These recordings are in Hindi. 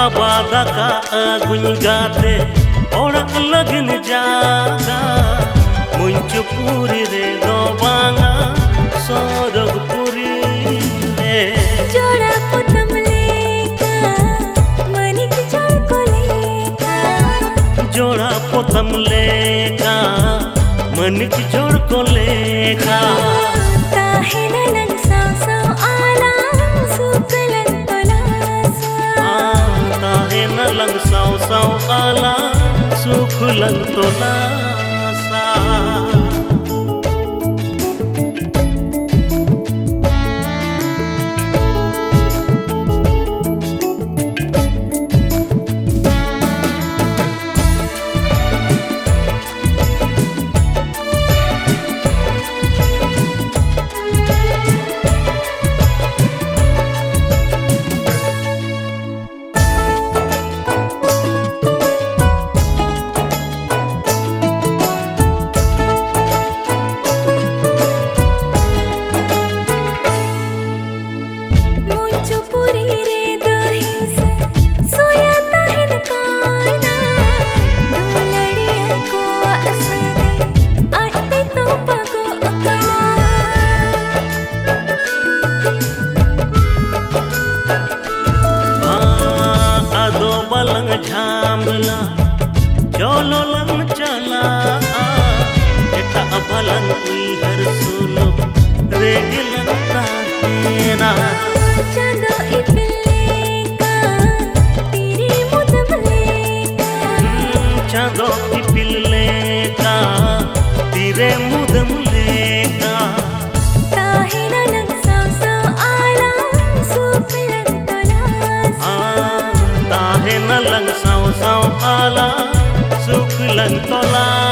आबादा का अगुन गाते ओड़क लगन जागा मुंचपुरी रे दोबांगा सौरभपुरी रे जोड़ा पुतम लेका मनिक जोड़ को लेका जोड़ा पोतम लेका मनिक जोड़ को लेका ताहे नलन साव साव आला सुकलन तोलासा ताहे नलन साव साव आला सुखलन तोलासा झामला चलो लंग चला एटा भलन हर सुनो रेगलन ताना चंदो इपिले का तेरी मुदम लेका चंदो इपिले का तेरे मुदम लेका ताहे नलन साव साव आला सुकलन तोलासा ताहे नलन साव साव आला सुखलन तोलासा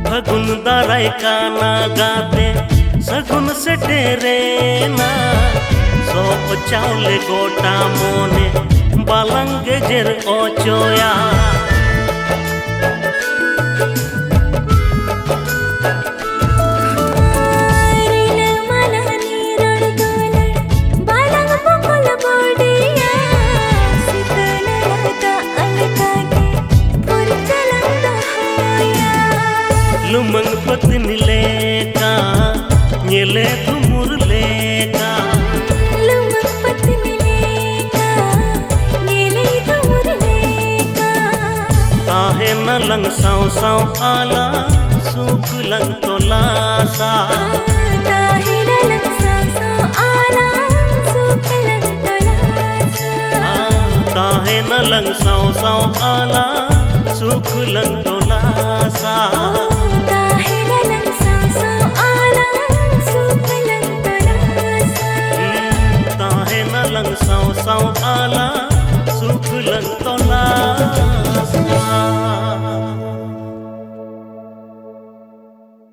फगुन दाराय काना गाते सगुन से डेरे ना सोप चावले गोटा मोने बालंगे जेर ओचोया लुमंग पत्नी लेका नीले तुमुर लेका लुमंग पत्नी लेका नीले तुमुर लेका ताहे नलंग साव साव आला सुखलन तोलासा ताहे नलन साव साव आला सुकलन तोलासा ताहे नलंग साव साव आला सुखलन तोलासा साव साव